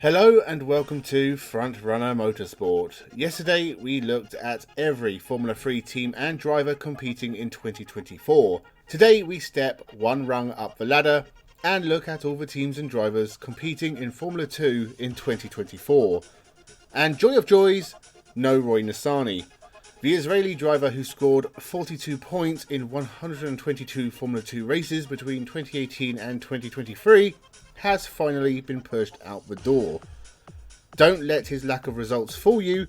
Hello and welcome to Frontrunner Motorsport. Yesterday we looked at every Formula 3 team and driver competing in 2024. Today we step one rung up the ladder and look at all the teams and drivers competing in Formula 2 in 2024. And joy of joys, no Roy Nissany. The Israeli driver who scored 42 points in 122 Formula 2 races between 2018 and 2023 has finally been pushed out the door. Don't let his lack of results fool you.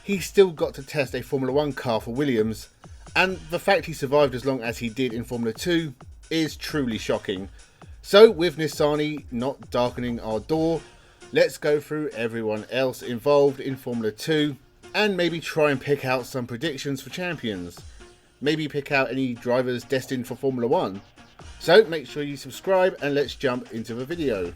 He's still got to test a Formula 1 car for Williams, and the fact he survived as long as he did in Formula 2 is truly shocking. So with Nissany not darkening our door, let's go through everyone else involved in Formula 2 and maybe try and pick out some predictions for champions. Maybe pick out any drivers destined for Formula 1. So make sure you subscribe and let's jump into the video.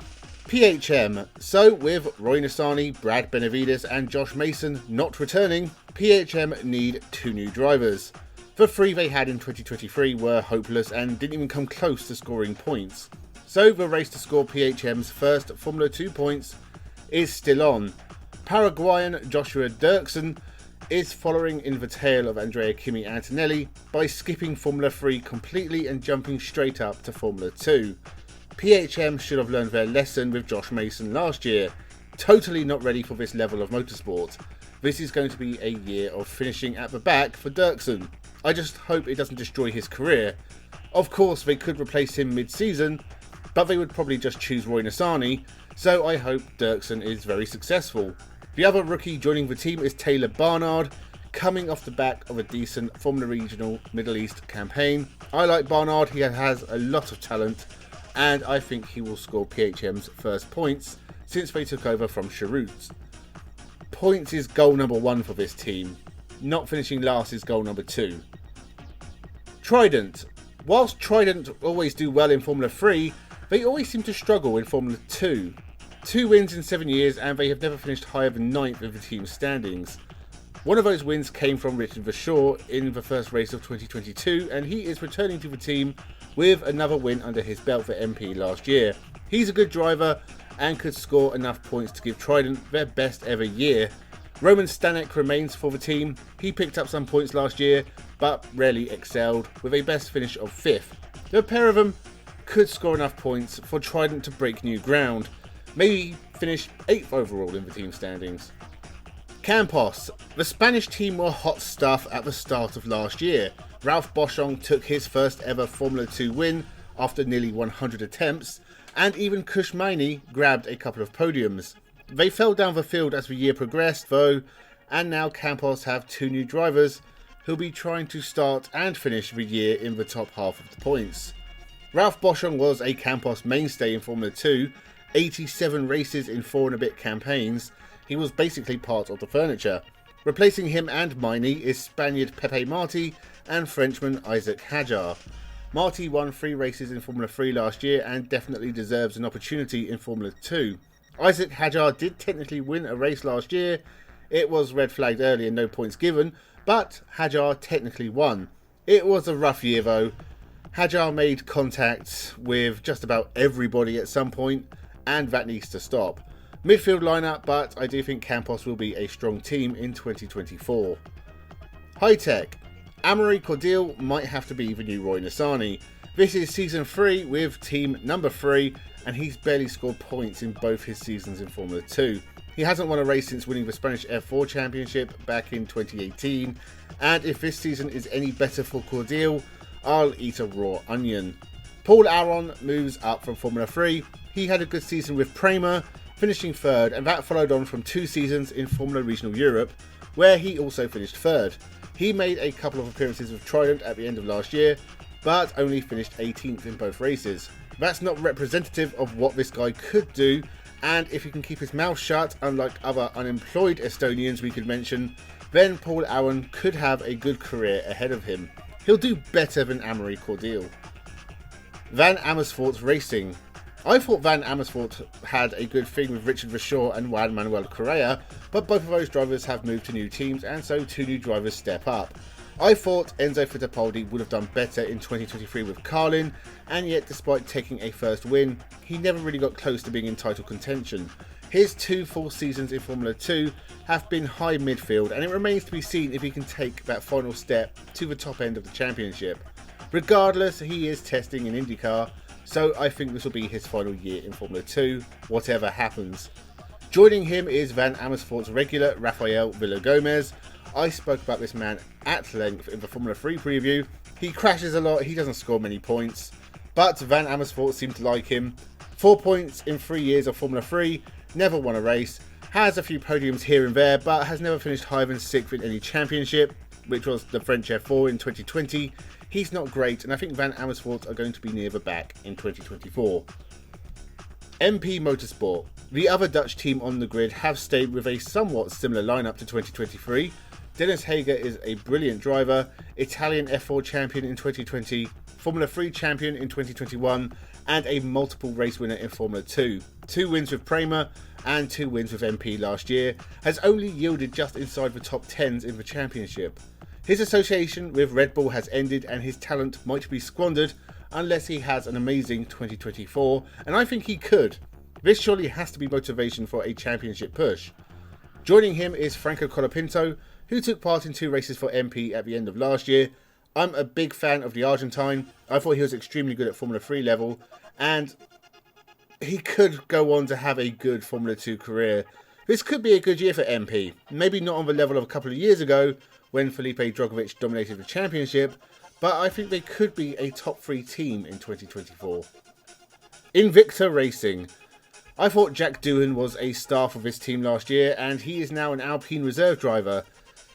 PHM. So with Roy Nissany, Brad Benavides and Josh Mason not returning, PHM need two new drivers. The three they had in 2023 were hopeless and didn't even come close to scoring points. So the race to score PHM's first Formula 2 points is still on. Paraguayan Joshua Dirksen is following in the tail of Andrea Kimi Antonelli by skipping Formula 3 completely and jumping straight up to Formula 2. PHM should have learned their lesson with Josh Mason last year. Totally not ready for this level of motorsport. This is going to be a year of finishing at the back for Dirksen. I just hope it doesn't destroy his career. Of course they could replace him mid-season, but they would probably just choose Roy Nissany, so I hope Dirksen is very successful. The other rookie joining the team is Taylor Barnard, coming off the back of a decent Formula Regional Middle East campaign. I like Barnard, he has a lot of talent, and I think he will score PHM's first points since they took over from Cheroots. Points is goal number one for this team. Not finishing last is goal number two. Trident. Whilst Trident always do well in Formula 3, they always seem to struggle in Formula 2. 2 wins in 7 years and they have never finished higher than 9th of the team's standings. One of those wins came from Richard Verschoor in the first race of 2022 and he is returning to the team with another win under his belt for MP last year. He's a good driver and could score enough points to give Trident their best ever year. Roman Stanek remains for the team. He picked up some points last year but rarely excelled with a best finish of 5th. The pair of them could score enough points for Trident to break new ground. Maybe finish 8th overall in the team standings. Campos. The Spanish team were hot stuff at the start of last year. Ralph Boschung took his first ever Formula 2 win after nearly 100 attempts, and even Kush Maini grabbed a couple of podiums. They fell down the field as the year progressed though, and now Campos have two new drivers who'll be trying to start and finish the year in the top half of the points. Ralph Boschung was a Campos mainstay in Formula 2, 87 races in 4 and a bit campaigns. He was basically part of the furniture. Replacing him and Maini is Spaniard Pepe Marti and Frenchman Isaac Hadjar. Marti won 3 races in Formula 3 last year and definitely deserves an opportunity in Formula 2. Isaac Hadjar did technically win a race last year. It was red flagged early and no points given, but Hadjar technically won. It was a rough year though. Hadjar made contact with just about everybody at some point, and that needs to stop. Midfield lineup, but I do think Campos will be a strong team in 2024. Hightech. Amaury Cordeel might have to be the new Roy Nissany. This is season 3 with team number 3, and he's barely scored points in both his seasons in Formula 2. He hasn't won a race since winning the Spanish F4 Championship back in 2018, and if this season is any better for Cordeel, I'll eat a raw onion. Paul Aron moves up from Formula 3. He had a good season with Prema, finishing 3rd, and that followed on from 2 seasons in Formula Regional Europe, where he also finished 3rd. He made a couple of appearances with Trident at the end of last year, but only finished 18th in both races. That's not representative of what this guy could do, and if he can keep his mouth shut, unlike other unemployed Estonians we could mention, then Paul Aron could have a good career ahead of him. He'll do better than Amaury Cordeel. VanAMS Racing. I thought VanAMS had a good thing with Richard Verschoor and Juan Manuel Correa, but both of those drivers have moved to new teams and so 2 new drivers step up. I thought Enzo Fittipaldi would have done better in 2023 with Carlin, and yet despite taking a first win, he never really got close to being in title contention. His 2 full seasons in Formula 2 have been high midfield, and it remains to be seen if he can take that final step to the top end of the championship. Regardless, he is testing in IndyCar, so I think this will be his final year in Formula 2, whatever happens. Joining him is VanAMS regular Rafael Villagomez. I spoke about this man at length in the Formula 3 preview. He crashes a lot, he doesn't score many points, but VanAMS seem to like him. 4 points in 3 years of Formula 3, never won a race, has a few podiums here and there, but has never finished higher than 6th in any championship, which was the French F4 in 2020. He's not great, and I think VanAMS are going to be near the back in 2024. MP Motorsport. The other Dutch team on the grid have stayed with a somewhat similar lineup to 2023. Dennis Hager is a brilliant driver, Italian F4 champion in 2020, Formula 3 champion in 2021, and a multiple race winner in Formula 2. 2 wins with Prema and 2 wins with MP last year, has only yielded just inside the top 10s in the championship. His association with Red Bull has ended, and his talent might be squandered unless he has an amazing 2024, and I think he could. This surely has to be motivation for a championship push. Joining him is Franco Colapinto, who took part in 2 races for MP at the end of last year. I'm a big fan of the Argentine. I thought he was extremely good at Formula 3 level, and he could go on to have a good Formula 2 career. This could be a good year for MP. Maybe not on the level of a couple of years ago when Felipe Drugovich dominated the championship, but I think they could be a top 3 team in 2024. Invicta Racing. I thought Jack Doohan was a star for this team last year, and he is now an Alpine reserve driver.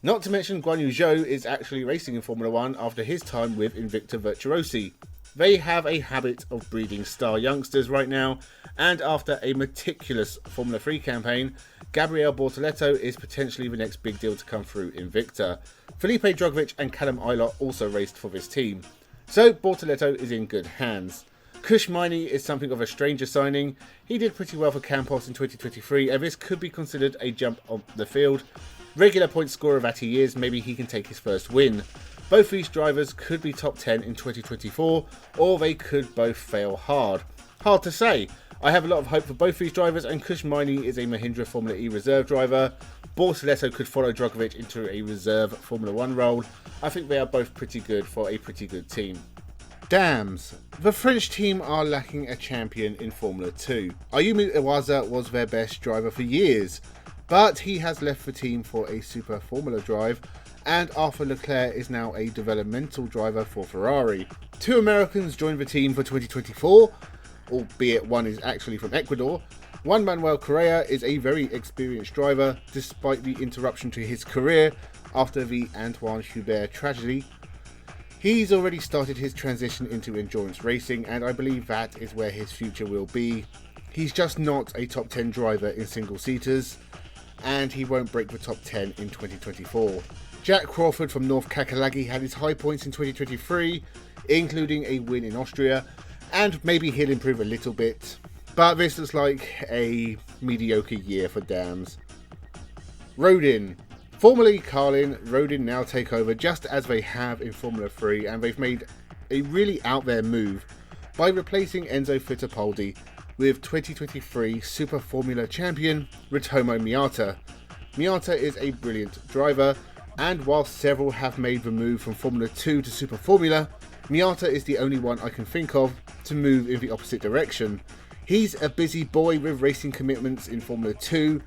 Not to mention Guan Yu Zhou is actually racing in Formula 1 after his time with Invicta Virtuosi. They have a habit of breeding star youngsters right now, and after a meticulous Formula 3 campaign, Gabriel Bortoleto is potentially the next big deal to come through Invicta. Felipe Drugovich and Callum Ilott also raced for this team, so Bortoleto is in good hands. Kush Miney is something of a stranger signing. He did pretty well for Campos in 2023, and this could be considered a jump on the field. Regular point scorer that he is, maybe he can take his first win. Both these drivers could be top 10 in 2024, or they could both fail hard. Hard to say. I have a lot of hope for both these drivers, and Kush Miney is a Mahindra Formula E reserve driver. Bortoleto could follow Drugovich into a reserve Formula 1 role. I think they are both pretty good for a pretty good team. VanAMS. The French team are lacking a champion in Formula 2. Ayumu Iwasa was their best driver for years, but he has left the team for a Super Formula drive, and Arthur Leclerc is now a developmental driver for Ferrari. 2 Americans joined the team for 2024, albeit one is actually from Ecuador. Juan Manuel Correa is a very experienced driver, despite the interruption to his career after the Antoine Hubert tragedy. He's already started his transition into endurance racing, and I believe that is where his future will be. He's just not a top 10 driver in single-seaters, and he won't break the top 10 in 2024. Jack Crawford from North Kakalaki had his high points in 2023, including a win in Austria, and maybe he'll improve a little bit, but this looks like a mediocre year for VanAMS. Rodin. Formerly Carlin, Rodin now take over just as they have in Formula 3, and they've made a really out there move by replacing Enzo Fittipaldi with 2023 Super Formula champion Ritomo Miata. Miata is a brilliant driver, and while several have made the move from Formula 2 to Super Formula, Miata is the only one I can think of to move in the opposite direction. He's a busy boy with racing commitments in Formula 2,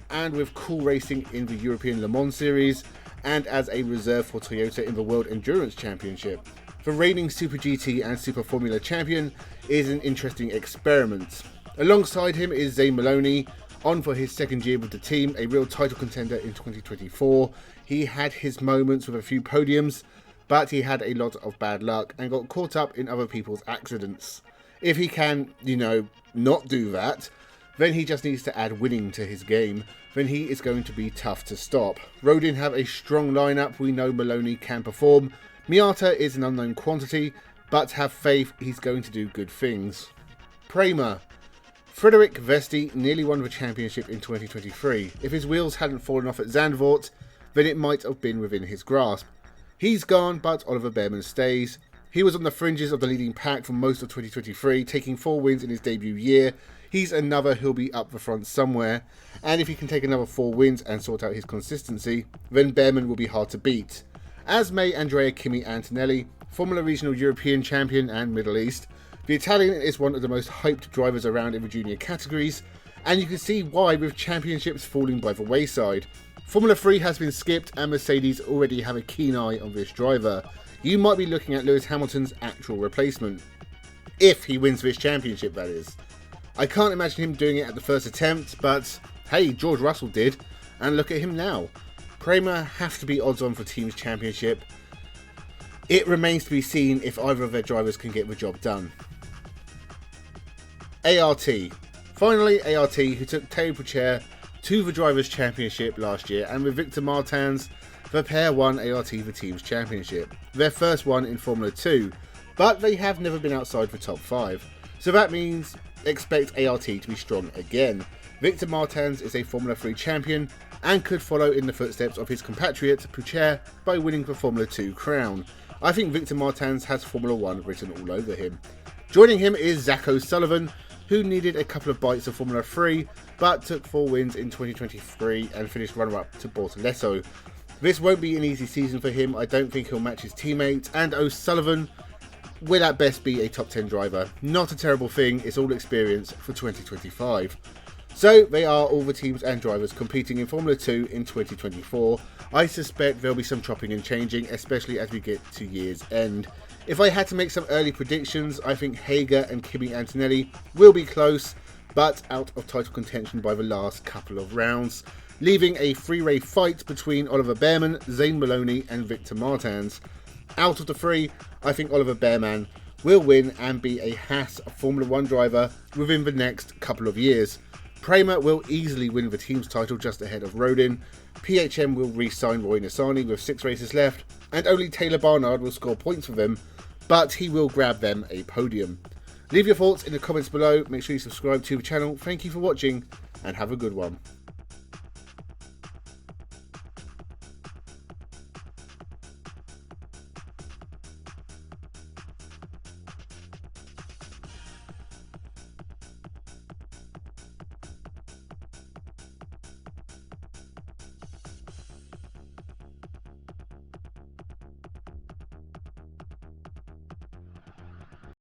and with cool racing in the European Le Mans Series, and as a reserve for Toyota in the World Endurance Championship. The reigning Super GT and Super Formula champion is an interesting experiment. Alongside him is Zane Maloney, on for his second year with the team, a real title contender in 2024. He had his moments with a few podiums, but he had a lot of bad luck and got caught up in other people's accidents. If he can, not do that, then he just needs to add winning to his game. Then he is going to be tough to stop. Rodin have a strong lineup. We know Maloney can perform. Miata is an unknown quantity, but have faith he's going to do good things. Prema. Frederic Vesti nearly won the championship in 2023. If his wheels hadn't fallen off at Zandvoort, then it might have been within his grasp. He's gone, but Oliver Behrman stays. He was on the fringes of the leading pack for most of 2023, taking 4 wins in his debut year. he's another who'll be up the front somewhere, and if he can take another 4 wins and sort out his consistency, then Bearman will be hard to beat. As may Andrea Kimi Antonelli, Formula Regional European Champion and Middle East, the Italian is one of the most hyped drivers around in the junior categories, and you can see why with championships falling by the wayside. Formula 3 has been skipped and Mercedes already have a keen eye on this driver. You might be looking at Lewis Hamilton's actual replacement. If he wins this championship, that is. I can't imagine him doing it at the first attempt, but hey, George Russell did, and look at him now. Prema have to be odds on for team's championship. It remains to be seen if either of their drivers can get the job done. ART. Finally, ART, who took Théo Pourchaire to the Drivers' Championship last year, and with Victor Martins, the pair won ART the team's championship, their first one in Formula 2, but they have never been outside the top 5, so that means expect ART to be strong again. Victor Martins is a Formula 3 champion and could follow in the footsteps of his compatriot Pourchaire by winning the Formula 2 crown. I think Victor Martins has Formula 1 written all over him. Joining him is Zach O'Sullivan, who needed a couple of bites of Formula 3, but took 4 wins in 2023 and finished runner-up to Bortoleto. This won't be an easy season for him. I don't think he'll match his teammates, and O'Sullivan will at best be a top 10 driver. Not a terrible thing, it's all experience for 2025. So they are all the teams and drivers competing in Formula 2 in 2024. I suspect there'll be some chopping and changing, especially as we get to year's end. If I had to make some early predictions, I think Hager and Kimi Antonelli will be close, but out of title contention by the last couple of rounds, leaving a 3-way fight between Oliver Bearman, Zane Maloney and Victor Martins. Out of the 3, I think Oliver Bearman will win and be a Haas Formula 1 driver within the next couple of years. Prema will easily win the team's title just ahead of Rodin. PHM will re-sign Roy Nissany with 6 races left, and only Taylor Barnard will score points for them, but he will grab them a podium. Leave your thoughts in the comments below, make sure you subscribe to the channel. Thank you for watching and have a good one.